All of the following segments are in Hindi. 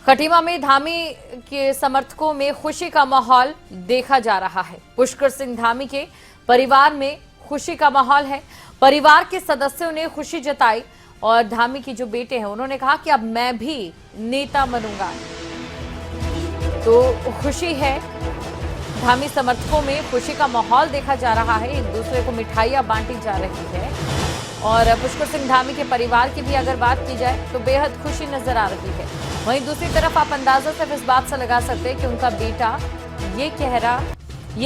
खटीमा में धामी के समर्थकों में खुशी का माहौल देखा जा रहा है। पुष्कर सिंह धामी के परिवार में खुशी का माहौल है। परिवार के सदस्यों ने खुशी जताई और धामी के जो बेटे हैं उन्होंने कहा कि अब मैं भी नेता बनूंगा। तो खुशी है, धामी समर्थकों में खुशी का माहौल देखा जा रहा है। एक दूसरे को मिठाइयां बांटी जा रही है और पुष्कर सिंह धामी के परिवार की भी अगर बात की जाए तो बेहद खुशी नजर आ रही है। वहीं दूसरी तरफ आप अंदाजा सिर्फ इस बात से लगा सकते हैं कि उनका बेटा ये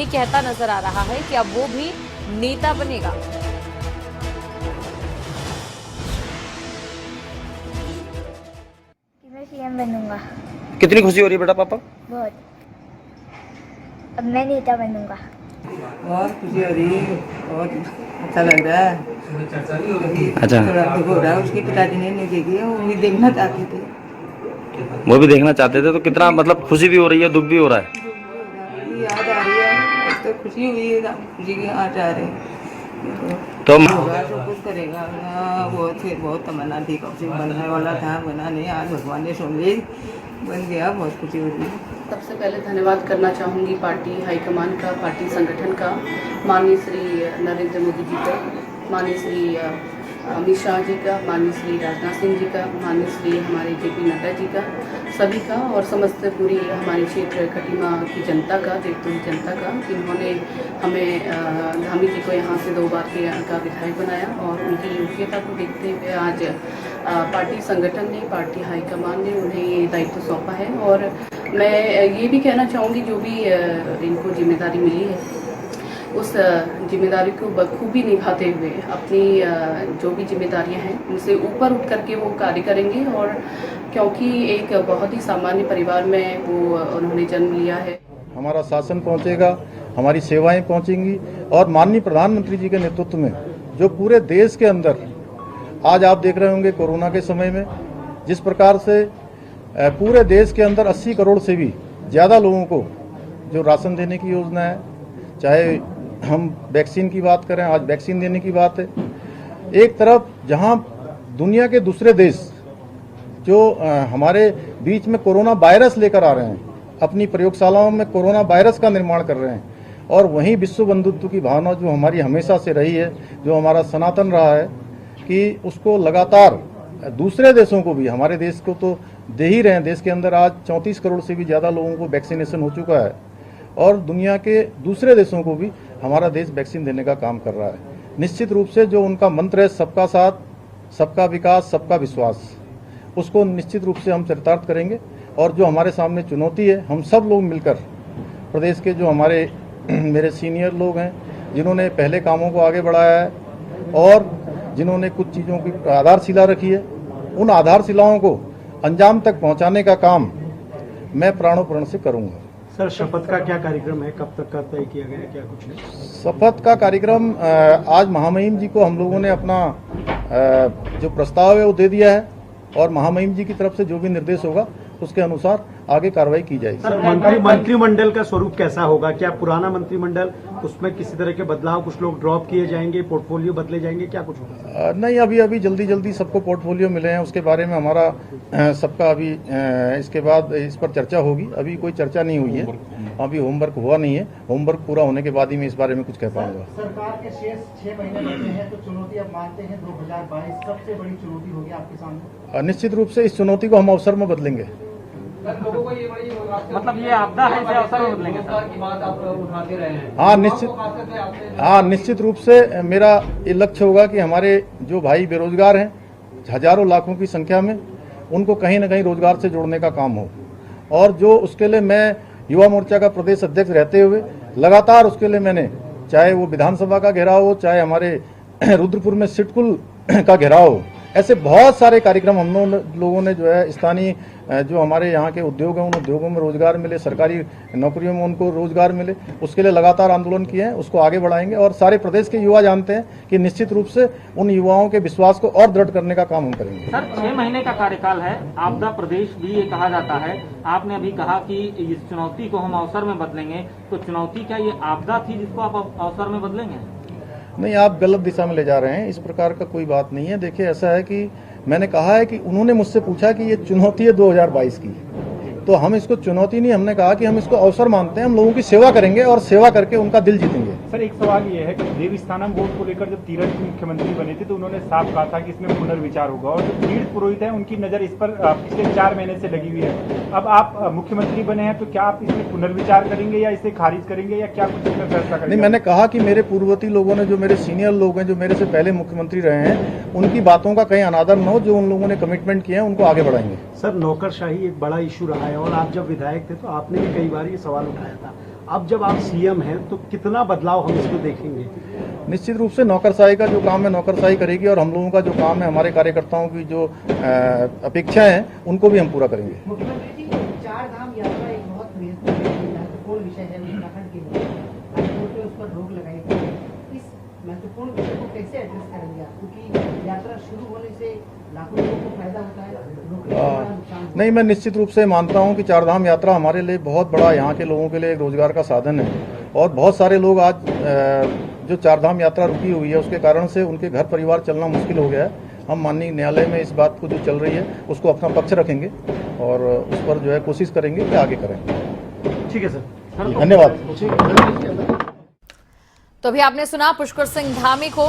कहता नजर आ रहा है कि अब वो भी नेता बनेगा। मैं सीएम बनूंगा। कितनी खुशी हो रही है बेटा पापा? बहुत। अब मैं नेता बनूंगा। बहुत खुशी हो रही है, बहुत अच्छा लग रहा है। अच्छा, थोड़ा दुख हो रहा है, उसके पिताजी ने नहीं देखी है, वो भी देखना चाहते थे। वो भी देखना चाहते थे, तो कितना मतलब खुशी भी हो रही है, दुख भी हो रहा है। याद आ रही है, तो खुशी हुई है, खुशी की याद आ रही है। तो जो कुछ करेगा बहुत तमन्ना थी, कब से बनने वाला था, बना नहीं, आज भगवान ने सुन ली, बन गया। बहुत खुशी हो रही है। सबसे पहले धन्यवाद करना चाहूँगी पार्टी हाईकमान का, पार्टी संगठन का, माननीय श्री नरेंद्र मोदी जी का, माननीय श्री अमित शाह जी का, माननीय श्री राजनाथ सिंह जी का, माननीय श्री हमारे जेपी नड्डा जी का, सभी का और समस्त पूरी हमारे क्षेत्र खटीमा की जनता का, देवतुल जनता का, जिन्होंने हमें धामी जी को यहाँ से 2 बार का विधायक बनाया और उनकी योग्यता को देखते हुए आज पार्टी संगठन ने, पार्टी हाईकमान ने उन्हें ये दायित्व सौंपा है। और मैं ये भी कहना चाहूँगी जो भी इनको जिम्मेदारी मिली है उस जिम्मेदारी को बखूबी निभाते हुए अपनी जो भी जिम्मेदारियां हैं उनसे ऊपर उठ करके वो कार्य करेंगे। और क्योंकि एक बहुत ही सामान्य परिवार में वो उन्होंने जन्म लिया है। हमारा शासन पहुंचेगा, हमारी सेवाएं पहुंचेंगी और माननीय प्रधानमंत्री जी के नेतृत्व में जो पूरे देश के अंदर आज आप देख रहे होंगे कोरोना के समय में जिस प्रकार से पूरे देश के अंदर 80 करोड़ से भी ज़्यादा लोगों को जो राशन देने की योजना है, चाहे हम वैक्सीन की बात करें, आज वैक्सीन देने की बात है। एक तरफ जहां दुनिया के दूसरे देश जो हमारे बीच में कोरोना वायरस लेकर आ रहे हैं, अपनी प्रयोगशालाओं में कोरोना वायरस का निर्माण कर रहे हैं, और वहीं विश्व बंधुत्व की भावना जो हमारी हमेशा से रही है, जो हमारा सनातन रहा है कि उसको लगातार दूसरे देशों को भी, हमारे देश को तो दे ही रहे हैं। देश के अंदर आज 34 करोड़ से भी ज़्यादा लोगों को वैक्सीनेशन हो चुका है और दुनिया के दूसरे देशों को भी हमारा देश वैक्सीन देने का काम कर रहा है। निश्चित रूप से जो उनका मंत्र है सबका साथ, सबका विकास, सबका विश्वास, उसको निश्चित रूप से हम चरितार्थ करेंगे। और जो हमारे सामने चुनौती है, हम सब लोग मिलकर, प्रदेश के जो हमारे मेरे सीनियर लोग हैं जिन्होंने पहले कामों को आगे बढ़ाया है और जिन्होंने कुछ चीज़ों की आधारशिला रखी है, उन आधारशिलाओं को अंजाम तक पहुँचाने का काम मैं प्राणों प्राण से करूँगा। सर, शपथ का क्या कार्यक्रम है, कब तक का तय किया गया है, क्या कुछ है? शपथ का कार्यक्रम आज महामहिम जी को हम लोगों ने अपना जो प्रस्ताव है वो दे दिया है और महामहिम जी की तरफ से जो भी निर्देश होगा उसके अनुसार आगे कार्रवाई की जाएगी। सर, मंत्रिमंडल का स्वरूप कैसा होगा? क्या पुराना मंत्रिमंडल, उसमें किसी तरह के बदलाव, कुछ लोग ड्रॉप किए जाएंगे, पोर्टफोलियो बदले जाएंगे, क्या कुछ होगा? नहीं, अभी जल्दी सबको पोर्टफोलियो मिले हैं, उसके बारे में हमारा सबका अभी इसके बाद इस पर चर्चा होगी। अभी कोई चर्चा नहीं हुई है, अभी होमवर्क हुआ नहीं है। होमवर्क पूरा होने के बाद ही मैं इस बारे में कुछ कह पाऊंगा। सरकार के शेष 6 महीने बचे हैं, तो चुनौती अब मानते हैं 2022 सबसे बड़ी चुनौती होगी आपके सामने? निश्चित रूप से इस चुनौती को हम अवसर में बदलेंगे। मतलब ये आपदा है, इसे अवसर में बदलेंगे सर की बात आप उठाते रहे हैं। हाँ, निश्चित रूप से मेरा ये लक्ष्य होगा कि हमारे जो भाई बेरोजगार हैं, हजारों लाखों की संख्या में, उनको कहीं ना कहीं रोजगार से जोड़ने का काम हो। और जो उसके लिए मैं युवा मोर्चा का प्रदेश अध्यक्ष रहते हुए लगातार उसके लिए मैंने, चाहे वो विधानसभा का घेराव हो, चाहे हमारे रुद्रपुर में सिटकुल का घेराव हो, ऐसे बहुत सारे कार्यक्रम हम लोगों ने जो है स्थानीय जो हमारे यहाँ के उद्योग हैं उन उद्योगों में रोजगार मिले, सरकारी नौकरियों में उनको रोजगार मिले, उसके लिए लगातार आंदोलन किए हैं, उसको आगे बढ़ाएंगे। और सारे प्रदेश के युवा जानते हैं कि निश्चित रूप से उन युवाओं के विश्वास को और दृढ़ करने का काम हम करेंगे। सर, 6 महीने का कार्यकाल है, आपदा प्रदेश भी ये कहा जाता है। आपने अभी कहा कि इस चुनौती को हम अवसर में बदलेंगे, तो चुनौती क्या ये आपदा थी जिसको आप अवसर में बदलेंगे? नहीं, आप गलत दिशा में ले जा रहे हैं, इस प्रकार का कोई बात नहीं है। देखिए, ऐसा है कि मैंने कहा है कि उन्होंने मुझसे पूछा कि ये चुनौती है 2022 की, तो हम इसको चुनौती नहीं, हमने कहा कि हम इसको अवसर मानते हैं, हम लोगों की सेवा करेंगे और सेवा करके उनका दिल जीतेंगे। सर एक सवाल ये है कि देवस्थानम बोर्ड को लेकर जब तीरथ मुख्यमंत्री बने थे तो उन्होंने साफ कहा था कि इसमें पुनर्विचार होगा, और जो तीर्थ पुरोहित है उनकी नजर इस पर पिछले 4 महीने से लगी हुई है। अब आप मुख्यमंत्री बने हैं तो क्या आप इसमें पुनर्विचार करेंगे या इसे खारिज करेंगे या क्या कुछ इसमें फैसला करेंगे? नहीं, मैंने कहा कि मेरे पूर्ववर्ती लोगों ने, जो मेरे सीनियर लोग हैं, जो मेरे से पहले मुख्यमंत्री रहे हैं, उनकी बातों का कहीं अनादर न हो। जो उन लोगों ने कमिटमेंट किए हैं उनको आगे बढ़ाएंगे। सर नौकरशाही एक बड़ा इशू रहा है और आप जब विधायक थे तो आपने भी कई बार ये सवाल उठाया था। अब जब आप सीएम हैं तो कितना बदलाव हम इसको देखेंगे? निश्चित रूप से नौकरशाही का जो काम है नौकरशाही करेगी, और हम लोगों का जो काम है, हमारे कार्यकर्ताओं की जो अपेक्षाएं हैं उनको भी हम पूरा करेंगे। मुख्यमंत्री जी, 4 धाम यात्रा एक बहुत महत्वपूर्ण विषय है उत्तराखंड के लिए, हाईकोर्ट ने उस पर रोक लगाई गई है। इस महत्वपूर्ण विषय को कैसे एड्रेस करेंगे आप, क्योंकि यात्रा शुरू होने से लाखों लोगों को फायदा होता है, रोकने से बड़ा नुकसान। नहीं, मैं निश्चित रूप से मानता हूं कि 4 धाम यात्रा हमारे लिए बहुत बड़ा, यहाँ के लोगों के लिए एक रोजगार का साधन है, और बहुत सारे लोग आज जो 4 धाम यात्रा रुकी हुई है उसके कारण से उनके घर परिवार चलना मुश्किल हो गया है। हम माननीय न्यायालय में इस बात को जो चल रही है उसको अपना पक्ष रखेंगे और उस पर जो है कोशिश करेंगे कि आगे करेंगे। ठीक है सर, धन्यवाद। तो अभी आपने सुना पुष्कर सिंह धामी को,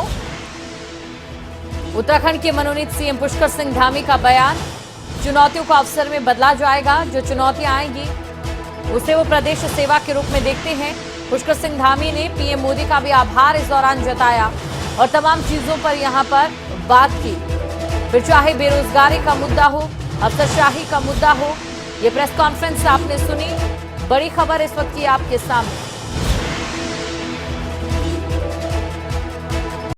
उत्तराखंड के मनोनीत सीएम पुष्कर सिंह धामी का बयान। चुनौतियों को अवसर में बदला जाएगा, जो चुनौतियां आएंगी उसे वो प्रदेश सेवा के रूप में देखते हैं। पुष्कर सिंह धामी ने पीएम मोदी का भी आभार इस दौरान जताया और तमाम चीजों पर यहां पर बात की। फिर चाहे बेरोजगारी का मुद्दा हो, अफसरशाही का मुद्दा हो, ये प्रेस कॉन्फ्रेंस आपने सुनी। बड़ी खबर इस वक्त की आपके सामने।